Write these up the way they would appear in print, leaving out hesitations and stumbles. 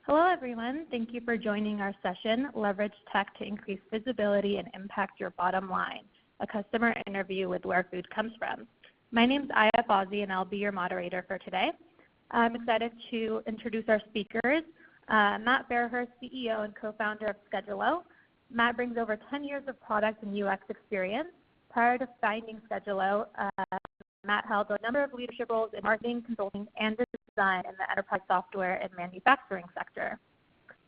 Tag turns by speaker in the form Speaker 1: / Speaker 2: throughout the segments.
Speaker 1: Hello, everyone. Thank you for joining our session, Leverage Tech to Increase Visibility and Impact Your Bottom Line, a customer interview with Where Food Comes From. My name is Aya Bozzi, and I'll be your moderator for today. I'm excited to introduce our speakers, Matt Fairhurst, CEO and co-founder of Schedulo. Matt brings over 10 years of product and UX experience. Prior to founding Schedulo, Matt held a number of leadership roles in marketing, consulting, and design in the enterprise software and manufacturing sector.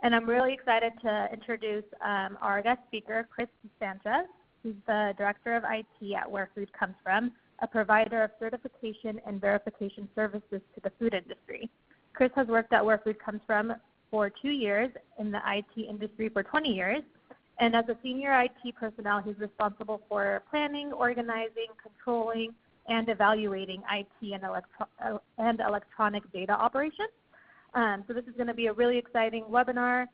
Speaker 1: And I'm really excited to introduce our guest speaker, Chris Sanchez, who's the Director of IT at Where Food Comes From, a provider of certification and verification services to the food industry. Chris has worked at Where Food Comes From for 2 years, in the IT industry for 20 years, and as a senior IT personnel, he's responsible for planning, organizing, controlling, and evaluating IT and electronic data operations. So this is going to be a really exciting webinar,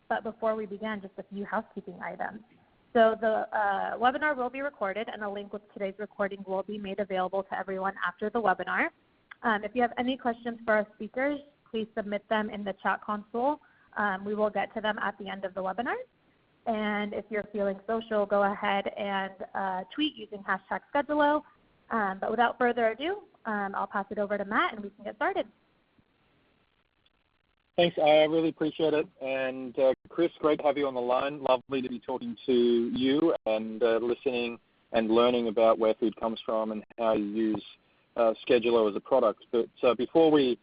Speaker 1: but before we begin, just a few housekeeping items. So the webinar will be recorded, and a link with today's recording will be made available to everyone after the webinar. If you have any questions for our speakers, please submit them in the chat console. We will get to them at the end of the webinar. And if you're feeling social, go ahead and tweet using hashtag Schedulo. But without further ado, I'll pass it over to Matt, and we can get started.
Speaker 2: Thanks, I really appreciate it. And Chris, great to have you on the line. Lovely to be talking to you and listening and learning about Where Food Comes From and how you use Schedulo as a product. But before we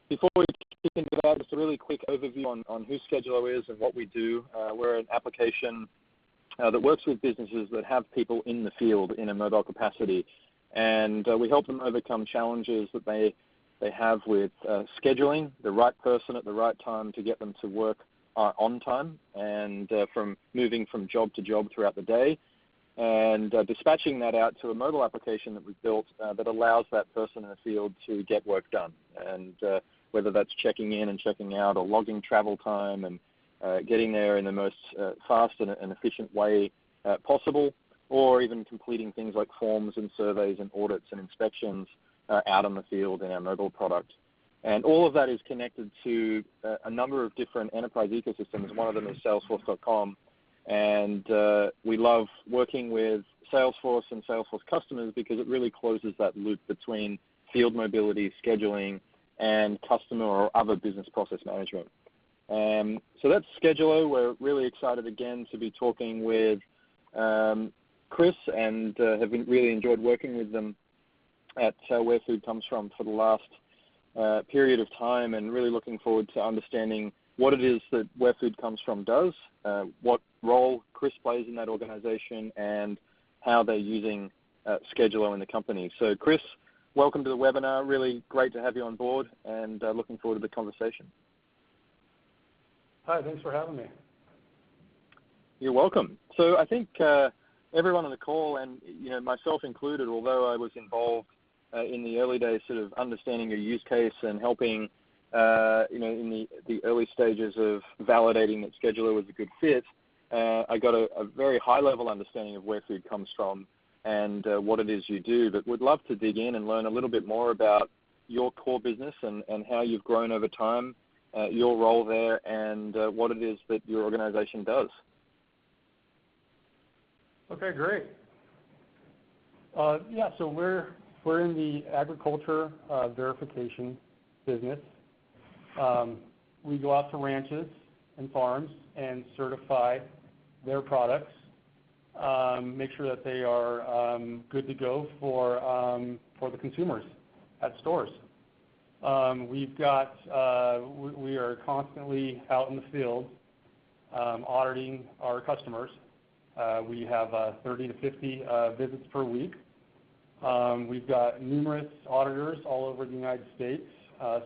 Speaker 2: kick into that, just a really quick overview on who Schedulo is and what we do. We're an application that works with businesses that have people in the field in a mobile capacity, and we help them overcome challenges that they have with scheduling the right person at the right time to get them to work on time, and from moving from job to job throughout the day, and dispatching that out to a mobile application that we've built that allows that person in the field to get work done. And whether that's checking in and checking out or logging travel time and getting there in the most fast and efficient way possible, or even completing things like forms and surveys and audits and inspections out in the field in our mobile product. And all of that is connected to a number of different enterprise ecosystems. One of them is Salesforce.com. And we love working with Salesforce and Salesforce customers because it really closes that loop between field mobility, scheduling, and customer or other business process management. So that's Schedulo. We're really excited again to be talking with Chris, and have really enjoyed working with them at Where Food Comes From for the last period of time, and really looking forward to understanding what it is that Where Food Comes From does, what role Chris plays in that organization, and how they're using Schedulo in the company. So Chris, welcome to the webinar. Really great to have you on board, and looking forward to the conversation.
Speaker 3: Hi, thanks for having me.
Speaker 2: You're welcome. So I think everyone on the call, and myself included, although I was involved in the early days, sort of understanding your use case and helping, in the early stages of validating that Schedulo was a good fit, I got a very high-level understanding of Where Food Comes From and what it is you do. But would love to dig in and learn a little bit more about your core business and how you've grown over time, your role there, and what it is that your organization does.
Speaker 3: Okay, great. So we're in the agriculture verification business. We go out to ranches and farms and certify their products, make sure that they are good to go for the consumers at stores. We are constantly out in the field auditing our customers. We have 30 to 50 visits per week. We've got numerous auditors all over the United States,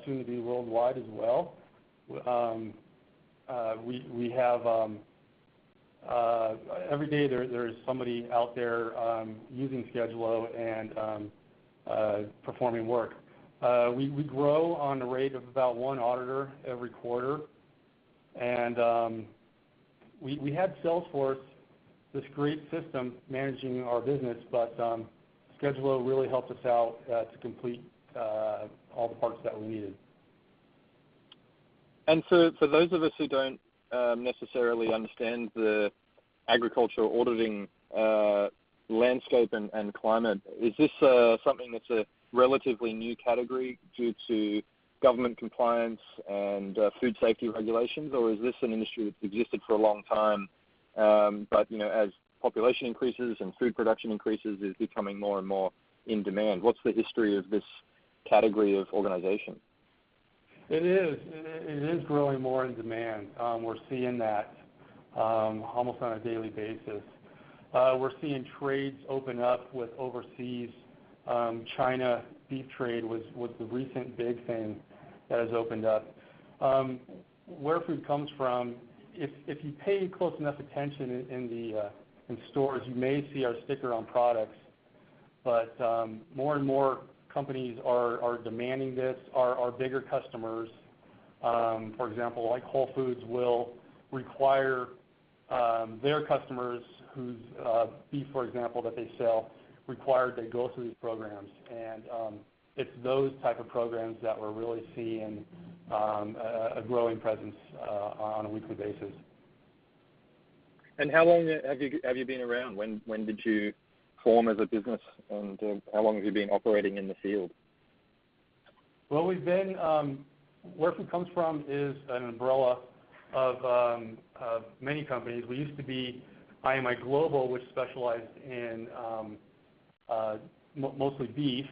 Speaker 3: soon to be worldwide as well. We have every day there's somebody out there using Schedulo and performing work. We grow on the rate of about one auditor every quarter, and we had Salesforce, this great system managing our business, but Schedulo really helped us out to complete all the parts that we needed.
Speaker 2: And for those of us who don't necessarily understand the agricultural auditing landscape and climate, is this something that's a relatively new category due to government compliance and food safety regulations, or is this an industry that's existed for a long time, but as population increases and food production increases, is becoming more and more in demand? What's the history of this category of organization?
Speaker 3: It is growing more in demand. We're seeing that almost on a daily basis. We're seeing trades open up with overseas. China beef trade was the recent big thing that has opened up. Where food comes from, if you pay close enough attention in stores, you may see our sticker on products, but more and more companies are demanding this. Our bigger customers, for example, like Whole Foods, will require their customers whose beef, for example, that they sell, required they go through these programs. And it's those type of programs that we're really seeing a growing presence on a weekly basis.
Speaker 2: And how long have you been around? When did you form as a business, and how long have you been operating in the field?
Speaker 3: Well, we've been where food comes from is an umbrella of many companies. We used to be IMI Global, which specialized in mostly beef,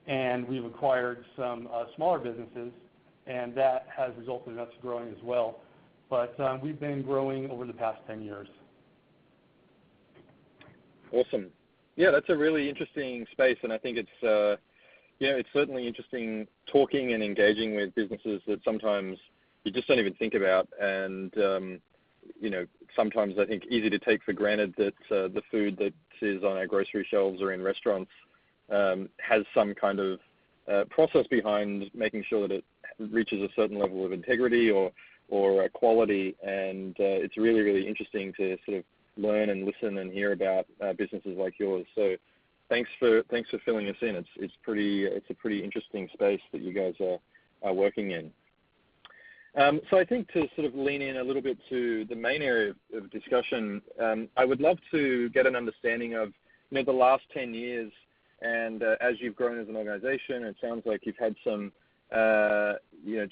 Speaker 3: and we've acquired some smaller businesses, and that has resulted in us growing as well. But we've been growing over the past 10 years.
Speaker 2: Awesome. Yeah, that's a really interesting space, and I think it's it's certainly interesting talking and engaging with businesses that sometimes you just don't even think about, and sometimes I think easy to take for granted that the food that is on our grocery shelves or in restaurants has some kind of process behind making sure that it reaches a certain level of integrity or quality, and it's really, really interesting to sort of learn and listen and hear about businesses like yours. So thanks for filling us in. It's a pretty interesting space that you guys are working in. So I think to sort of lean in a little bit to the main area of discussion, I would love to get an understanding of the last 10 years, and as you've grown as an organization, it sounds like you've had some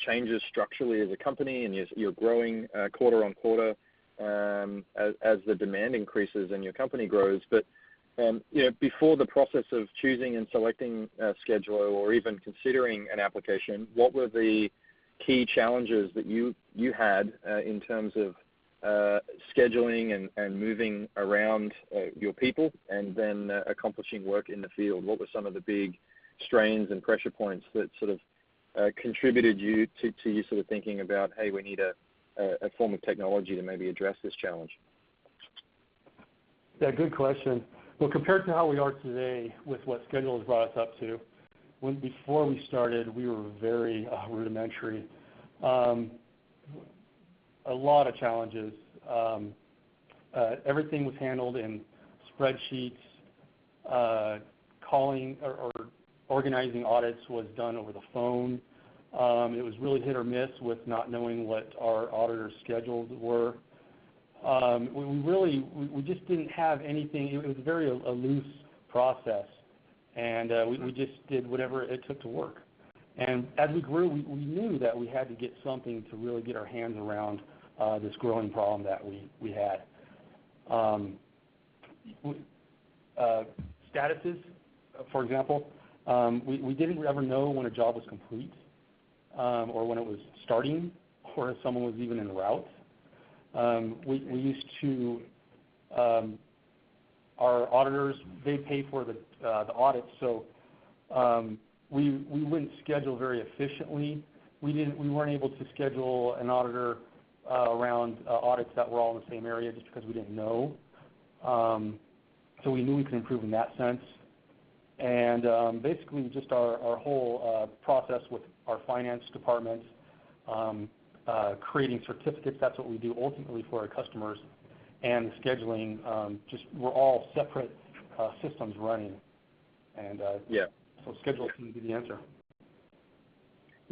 Speaker 2: changes structurally as a company, and you're growing quarter on quarter as the demand increases and your company grows. But before the process of choosing and selecting a scheduler or even considering an application, what were the key challenges that you had in terms of scheduling and moving around your people and then accomplishing work in the field? What were some of the big strains and pressure points that sort of contributed you to you sort of thinking about, hey, we need a form of technology to maybe address this challenge?
Speaker 3: Yeah, good question. Well, compared to how we are today with what schedule has brought us up to, before we started, we were very rudimentary. A lot of challenges. Everything was handled in spreadsheets. Calling or organizing audits was done over the phone. It was really hit or miss with not knowing what our auditors' schedules were. We just didn't have anything. It was very a loose process, and we just did whatever it took to work. And as we grew, we knew that we had to get something to really get our hands around this growing problem that we had. Statuses, for example, we didn't ever know when a job was complete or when it was starting or if someone was even en route. We used to, our auditors, they pay for the audits, so we wouldn't schedule very efficiently. We weren't able to schedule an auditor around audits that were all in the same area just because we didn't know. So we knew we could improve in that sense. And basically just our whole process with our finance department, creating certificates, that's what we do ultimately for our customers, and the scheduling, just we're all separate systems running. And so schedule seems to be the answer.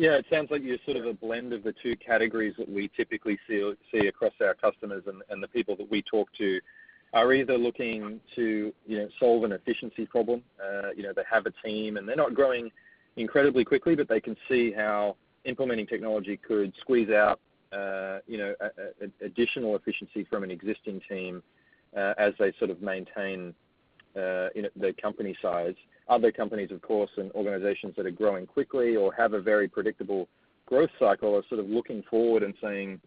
Speaker 2: Yeah, it sounds like you're sort of a blend of the two categories that we typically see across our customers, and the people that we talk to are either looking to, solve an efficiency problem. They have a team and they're not growing incredibly quickly, but they can see how implementing technology could squeeze out, additional efficiency from an existing team as they sort of maintain, their company size. Other companies, of course, and organizations that are growing quickly or have a very predictable growth cycle are sort of looking forward and saying,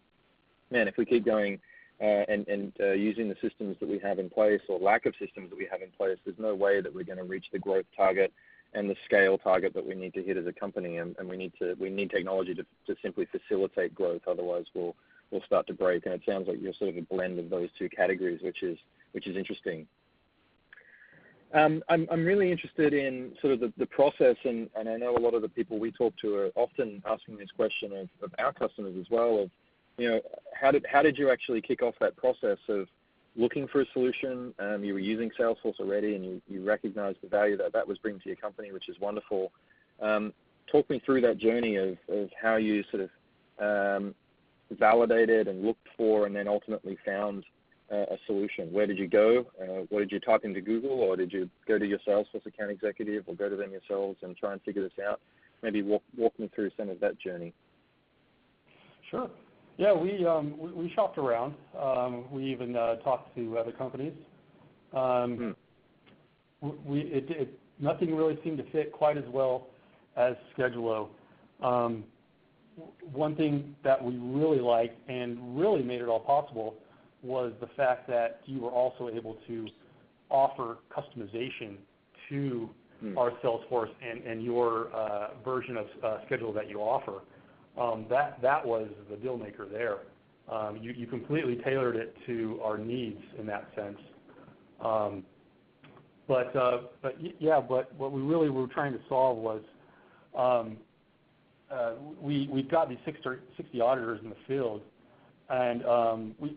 Speaker 2: man, if we keep going and using the systems that we have in place or lack of systems that we have in place, there's no way that we're going to reach the growth target and the scale target that we need to hit as a company. And we need technology to simply facilitate growth. Otherwise, we'll start to break. And it sounds like you're sort of a blend of those two categories, which is interesting. I'm really interested in sort of the process, and I know a lot of the people we talk to are often asking this question of our customers as well, of, how did you actually kick off that process of looking for a solution? You were using Salesforce already, and you recognized the value that was bringing to your company, which is wonderful. Talk me through that journey of how you sort of validated and looked for and then ultimately found a solution. Where did you go? What did you type into Google, or did you go to your Salesforce account executive or go to them yourselves and try and figure this out? Maybe walk me through some of that journey.
Speaker 3: Sure. Yeah, we shopped around. We even talked to other companies. Nothing really seemed to fit quite as well as Schedulo. One thing that we really liked and really made it all possible was the fact that you were also able to offer customization to our Salesforce and your version of Schedulo that you offer. That was the deal maker there. You completely tailored it to our needs in that sense. But what we really were trying to solve was we've got these 60 auditors in the field, and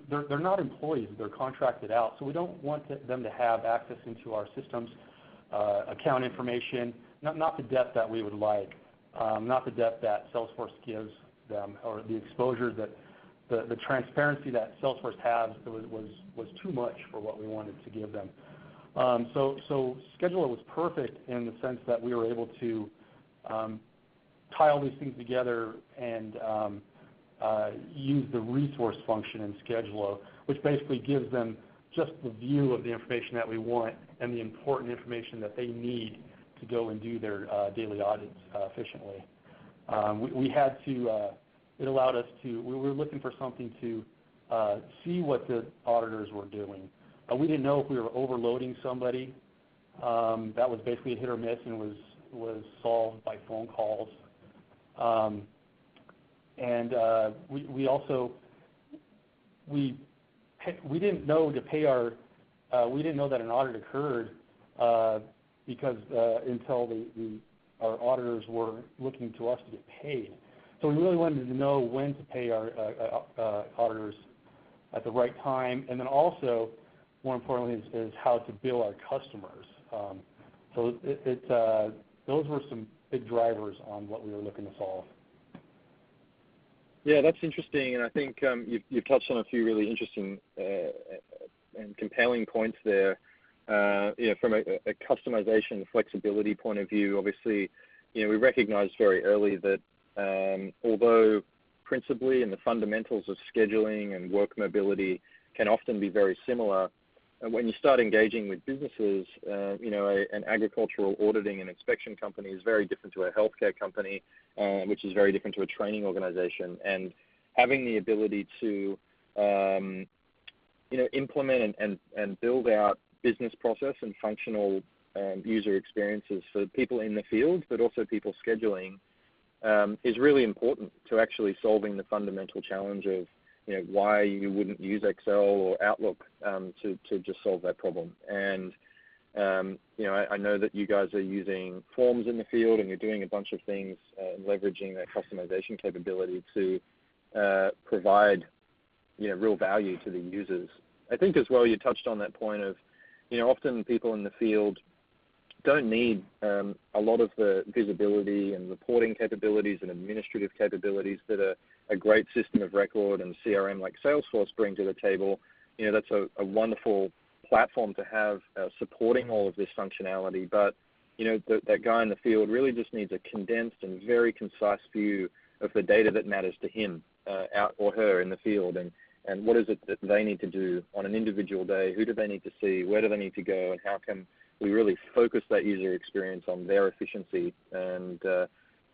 Speaker 3: they're not employees, they're contracted out, so we don't want them to have access into our systems, account information, not the depth that we would like, not the depth that Salesforce gives them, or the exposure that the transparency that Salesforce has was too much for what we wanted to give them. So Schedulo was perfect in the sense that we were able to tie all these things together and use the resource function in Schedulo, which basically gives them just the view of the information that we want and the important information that they need to go and do their daily audits efficiently. It allowed us to, we were looking for something to see what the auditors were doing. We didn't know if we were overloading somebody. That was basically a hit or miss and was solved by phone calls. We also didn't know to pay we didn't know that an audit occurred because until our auditors were looking to us to get paid. So we really wanted to know when to pay our auditors at the right time, and then also, more importantly, is how to bill our customers. So those were some big drivers on what we were looking to solve.
Speaker 2: Yeah, that's interesting, and I think you've touched on a few really interesting and compelling points there. From a customization flexibility point of view, obviously, we recognized very early that although principally in the fundamentals of scheduling and work mobility can often be very similar, when you start engaging with businesses, an agricultural auditing and inspection company is very different to a healthcare company, which is very different to a training organization. And having the ability to, implement and build out business process and functional user experiences for people in the field, but also people scheduling, is really important to actually solving the fundamental challenge of why you wouldn't use Excel or Outlook to just solve that problem. And I know that you guys are using forms in the field, and you're doing a bunch of things leveraging that customization capability to provide real value to the users. I think as well you touched on that point of often people in the field don't need a lot of the visibility and reporting capabilities and administrative capabilities that a great system of record and CRM like Salesforce bring to the table. That's a wonderful platform to have supporting all of this functionality. But, that guy in the field really just needs a condensed and very concise view of the data that matters to him out or her in the field. And what is it that they need to do on an individual day? Who do they need to see? Where do they need to go? And how can we really focus that user experience on their efficiency? And,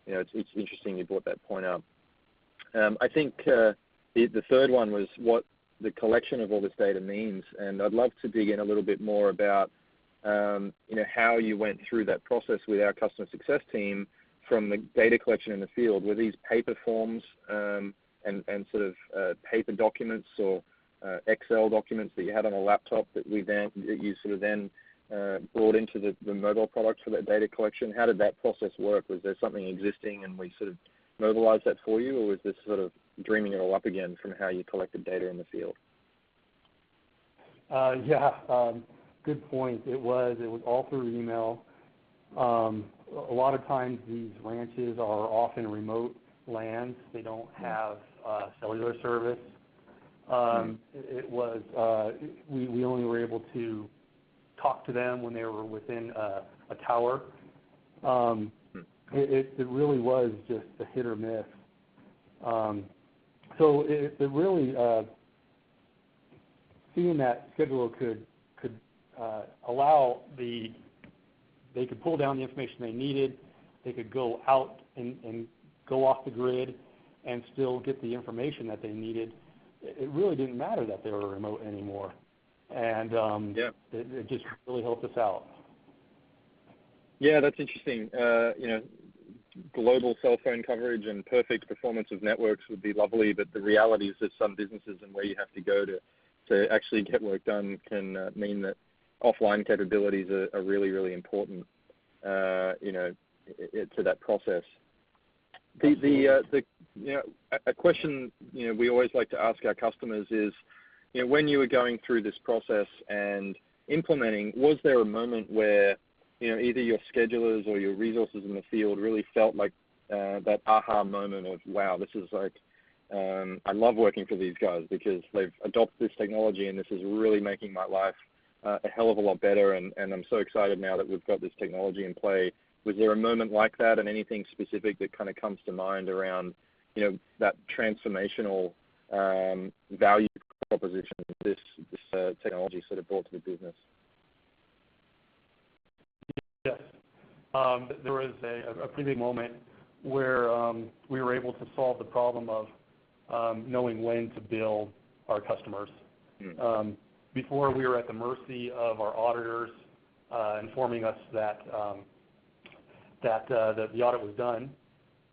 Speaker 2: it's interesting you brought that point up. I think the third one was what the collection of all this data means. And I'd love to dig in a little bit more about, how you went through that process with our customer success team from the data collection in the field. Were these paper forms and sort of paper documents or Excel documents that you had on a laptop that you sort of then brought into the mobile product for that data collection? How did that process work? Was there something existing and we sort of mobilized that for you, or was this sort of dreaming it all up again from how you collected data in the field?
Speaker 3: Good point. It was all through email. A lot of times these ranches are off in remote lands. They don't have cellular service. It was we only were able to talk to them when they were within a tower. It really was just a hit or miss. So it really seeing that scheduler could allow they could pull down the information they needed. They could go out and go off the grid and still get the information that they needed. It really didn't matter that they were remote anymore. And it just really helped us out.
Speaker 2: Yeah, that's interesting. Global cell phone coverage and perfect performance of networks would be lovely, but the reality is that some businesses and where you have to go to actually get work done can mean that offline capabilities are really, really important, to that process. A question we always like to ask our customers is, when you were going through this process and implementing, was there a moment where either your schedulers or your resources in the field really felt like that aha moment of, wow, this is like, I love working for these guys because they've adopted this technology and this is really making my life a hell of a lot better, and I'm so excited now that we've got this technology in play. Was there a moment like that, and anything specific that kind of comes to mind around, that transformational value proposition this technology sort of brought to the business?
Speaker 3: Yes. There was a pretty big moment where we were able to solve the problem of knowing when to bill our customers. Before, we were at the mercy of our auditors informing us that the audit was done.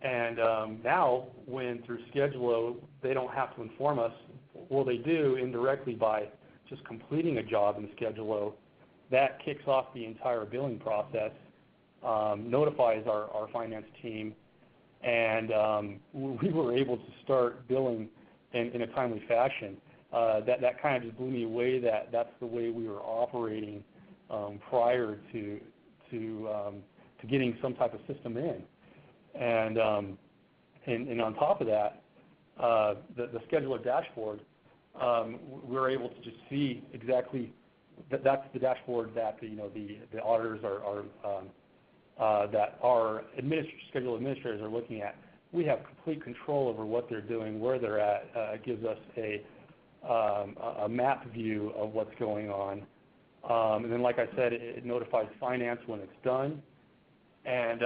Speaker 3: And now, when through Schedulo, they don't have to inform us, well, they do indirectly by just completing a job in Schedulo. That kicks off the entire billing process, notifies our finance team, and we were able to start billing in a timely fashion. That kind of just blew me away that's the way we were operating prior to getting some type of system in. And on top of that, the scheduler dashboard, we're able to just see exactly that's the dashboard that the auditors that our schedule administrators are looking at. We have complete control over what they're doing, where they're at. It gives us a map view of what's going on. And then, like I said, it notifies finance when it's done. And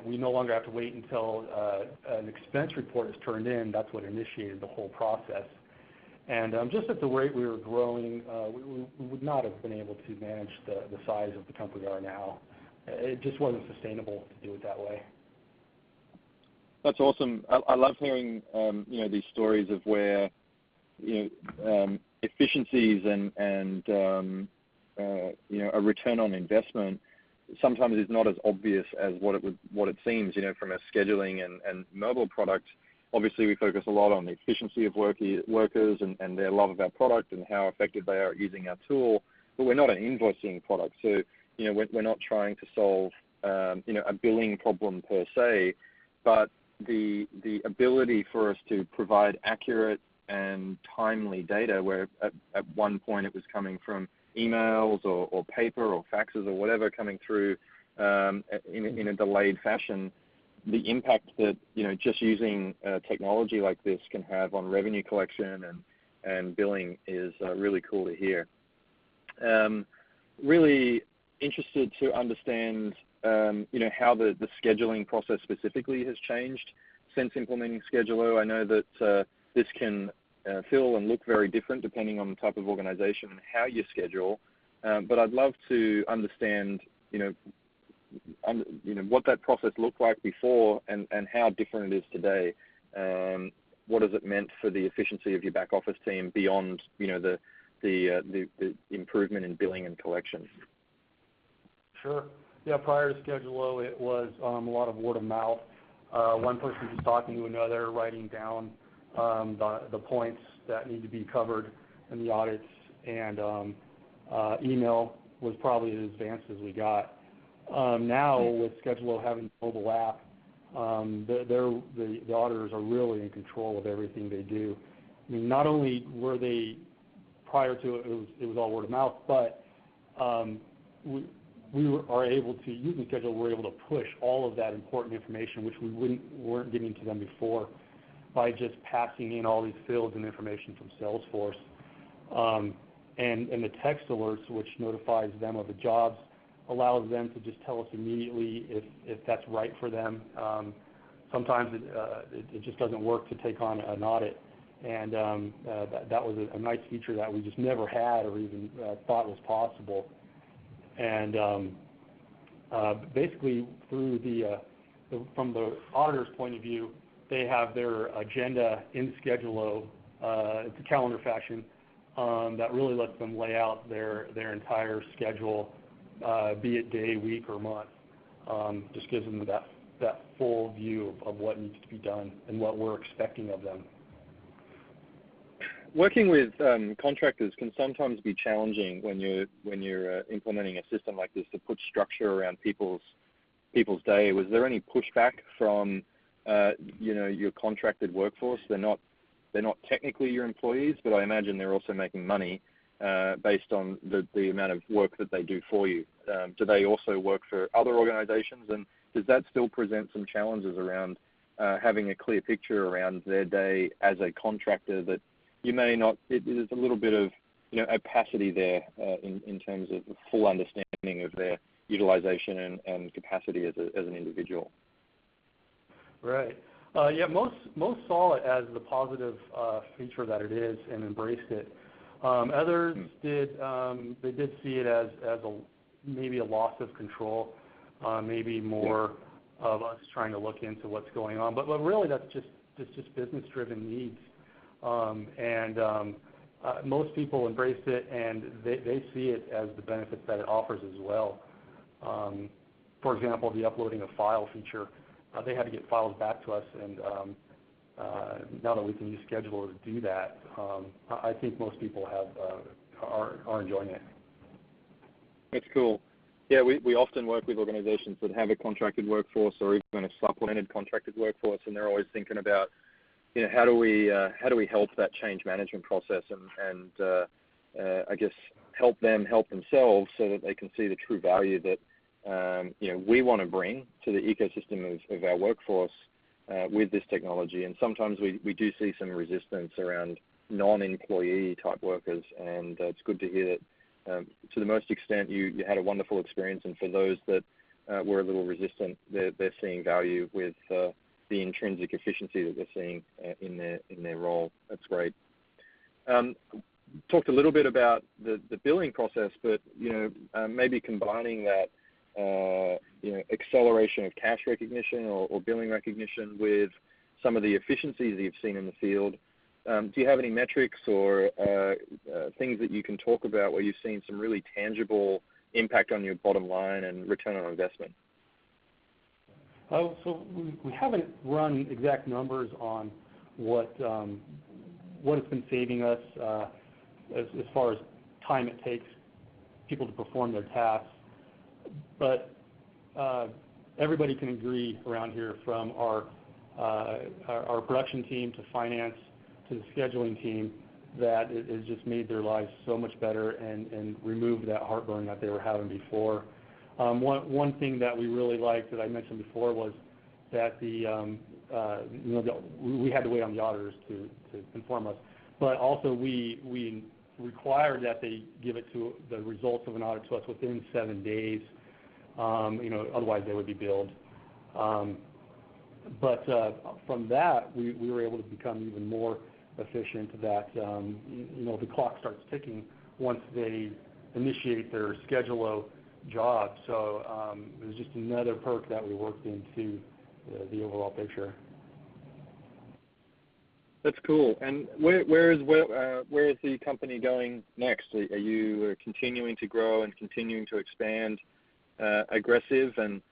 Speaker 3: we no longer have to wait until an expense report is turned in. That's what initiated the whole process. And just at the rate we were growing, we would not have been able to manage the size of the company we are now. It just wasn't sustainable to do it that way.
Speaker 2: That's awesome. I love hearing these stories of where efficiencies and a return on investment sometimes is not as obvious as what it seems. From a scheduling and mobile product, obviously we focus a lot on the efficiency of workers and their love of our product and how effective they are at using our tool. But we're not an invoicing product, so we're not trying to solve a billing problem per se, but the ability for us to provide accurate and timely data, where at one point it was coming from emails or paper or faxes or whatever coming through in a delayed fashion, the impact that just using technology like this can have on revenue collection and billing is really cool to hear. Really interested to understand how the scheduling process specifically has changed since implementing Schedulo. I know that this can feel and look very different depending on the type of organization and how you schedule, but I'd love to understand what that process looked like before and how different it is today. What has it meant for the efficiency of your back office team beyond the improvement in billing and collection?
Speaker 3: Sure. Yeah, prior to Schedulo, it was a lot of word of mouth. One person just talking to another, writing down the points that need to be covered in the audits, and email was probably as advanced as we got. Now, with Schedulo having a mobile app, the auditors are really in control of everything they do. I mean, not only were they, prior to it was all word of mouth, but we are able to, using Schedulo, we're able to push all of that important information, which we weren't giving to them before, by just passing in all these fields and information from Salesforce. And the text alerts, which notifies them of the jobs, allows them to just tell us immediately if that's right for them. Sometimes it just doesn't work to take on an audit, and that was a nice feature that we just never had or even thought was possible. And basically, through from the auditor's point of view, they have their agenda in Schedulo. It's a calendar fashion that really lets them lay out their entire schedule, be it day, week, or month. Just gives them that full view of what needs to be done and what we're expecting of them.
Speaker 2: Working with contractors can sometimes be challenging when you're implementing a system like this to put structure around people's day. Was there any pushback from your contracted workforce? They're not technically your employees, but I imagine they're also making money based on the amount of work that they do for you. Do they also work for other organizations, and does that still present some challenges around having a clear picture around their day as a contractor that you may not, there's a little bit of opacity there in terms of the full understanding of their utilization and capacity as an individual?
Speaker 3: Right. Yeah, most saw it as the positive feature that it is and embraced it. Others did see it as maybe a loss of control, maybe more of us trying to look into what's going on. But really, that's just business-driven needs. Most people embraced it, and they see it as the benefits that it offers as well. For example, the uploading of file feature. They had to get files back to us, and now that we can use Scheduler to do that, I think most people are enjoying it.
Speaker 2: That's cool. Yeah, we often work with organizations that have a contracted workforce or even a supplemented contracted workforce, and they're always thinking about, how do we help that change management process and I guess help them help themselves so that they can see the true value that we want to bring to the ecosystem of our workforce with this technology. And sometimes we do see some resistance around non-employee type workers, and it's good to hear that to the most extent you had a wonderful experience, and for those that were a little resistant, they're seeing value with the intrinsic efficiency that they're seeing in their role. That's great. Talked a little bit about the billing process, but maybe combining that acceleration of cash recognition or billing recognition with some of the efficiencies that you've seen in the field. Do you have any metrics or things that you can talk about where you've seen some really tangible impact on your bottom line and return on investment?
Speaker 3: So we haven't run exact numbers on what it's been saving us as far as time it takes people to perform their tasks. But everybody can agree around here, from our production team to finance to the scheduling team, that it has just made their lives so much better and removed that heartburn that they were having before. One thing that we really liked that I mentioned before was that we had to wait on the auditors to inform us, but also we required that they give it to the results of an audit to us within 7 days. Otherwise they would be billed. But from that, we were able to become even more efficient. That the clock starts ticking once they initiate their Schedulo job. So it was just another perk that we worked into the overall picture.
Speaker 2: That's cool. And where is the company going next? Are you continuing to grow and continuing to expand aggressively,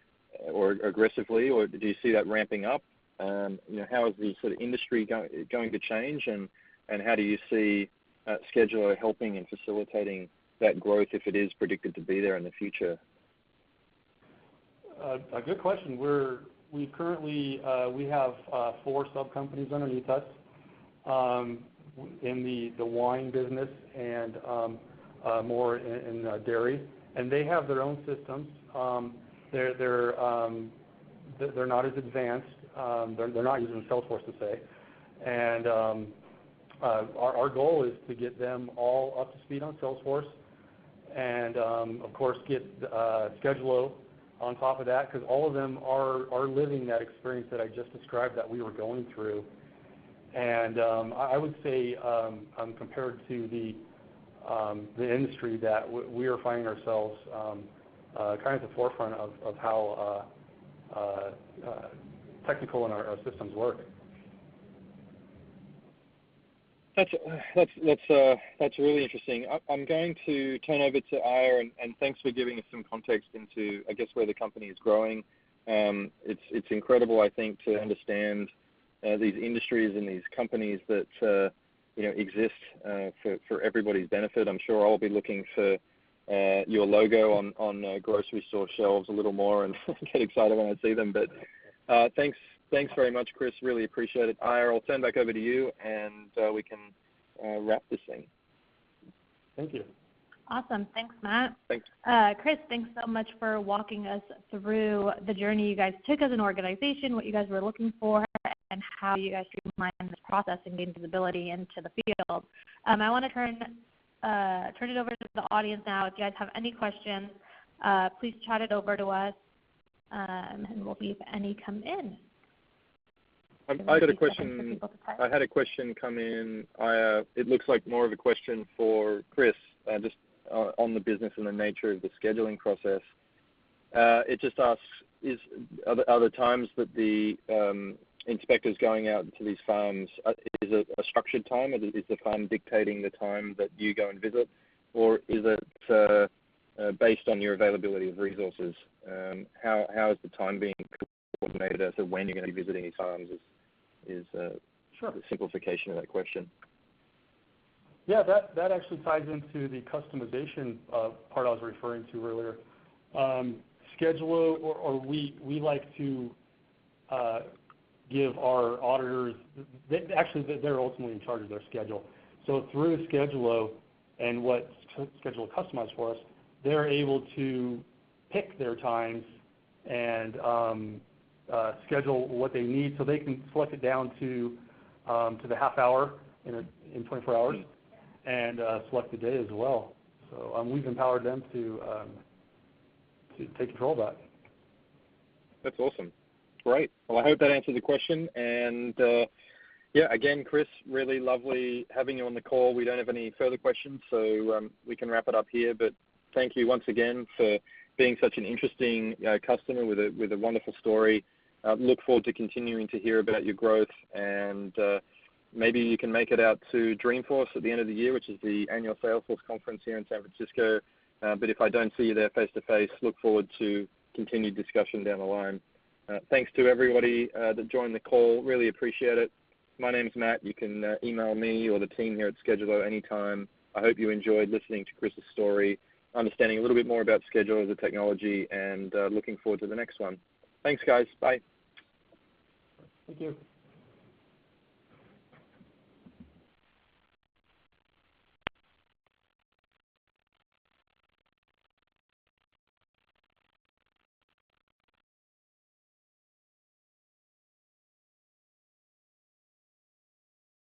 Speaker 2: or do you see that ramping up? How is the sort of industry going to change, and how do you see Schedulo helping and facilitating that growth if it is predicted to be there in the future?
Speaker 3: A good question. We currently we have 4 sub-companies underneath us in the wine business and more in dairy, and they have their own systems. They're not as advanced. They're not using Salesforce to say, and our goal is to get them all up to speed on Salesforce, and of course get Schedulo on top of that, because all of them are living that experience that I just described that we were going through. And I would say compared to the industry, that we are finding ourselves kind of at the forefront of how technical and our systems work. That's
Speaker 2: really interesting. I'm going to turn over to Aya, and thanks for giving us some context into, I guess, where the company is growing. It's incredible, I think, to understand these industries and these companies that exist for everybody's benefit. I'm sure I'll be looking for your logo on grocery store shelves a little more and get excited when I see them. But thanks very much, Chris. Really appreciate it. Aya, I'll turn back over to you, and we can wrap this thing. Thank you.
Speaker 1: Awesome. Thanks, Matt.
Speaker 2: Thanks.
Speaker 1: Chris, thanks so much for walking us through the journey you guys took as an organization, what you guys were looking for, and how you guys streamlined this process and gained visibility into the field. I want to turn it over to the audience now. If you guys have any questions, please chat it over to us, and we'll see if any come in.
Speaker 2: I got a question. I had a question come in. It looks like more of a question for Chris, just on the business and the nature of the scheduling process. It just asks, are the times that the inspectors going out to these farms, is it a structured time? Is the farm dictating the time that you go and visit, or is it based on your availability of resources? How is the time being coordinated as to when you're going to be visiting these farms? Is
Speaker 3: Sure.
Speaker 2: The simplification of that question.
Speaker 3: Yeah, that actually ties into the customization part I was referring to earlier. Schedulo, or we like to give our auditors, they're ultimately in charge of their schedule. So through Schedulo and what Schedulo customized for us, they're able to pick their times and schedule what they need, so they can select it down to the half hour in 24 hours and select the day as well. So we've empowered them to take control of that.
Speaker 2: That's awesome. Great. Well, I hope that answered the question. And again, Chris, really lovely having you on the call. We don't have any further questions, so we can wrap it up here. But thank you once again for being such an interesting customer with a wonderful story. Look forward to continuing to hear about your growth, and maybe you can make it out to Dreamforce at the end of the year, which is the annual Salesforce conference here in San Francisco. But if I don't see you there face to face, look forward to continued discussion down the line. Thanks to everybody that joined the call. Really appreciate it. My name's Matt. You can email me or the team here at Schedulo anytime. I hope you enjoyed listening to Chris's story understanding a little bit more about Schedule as a technology, and looking forward to the next one. Thanks, guys. Bye.
Speaker 3: Thank you.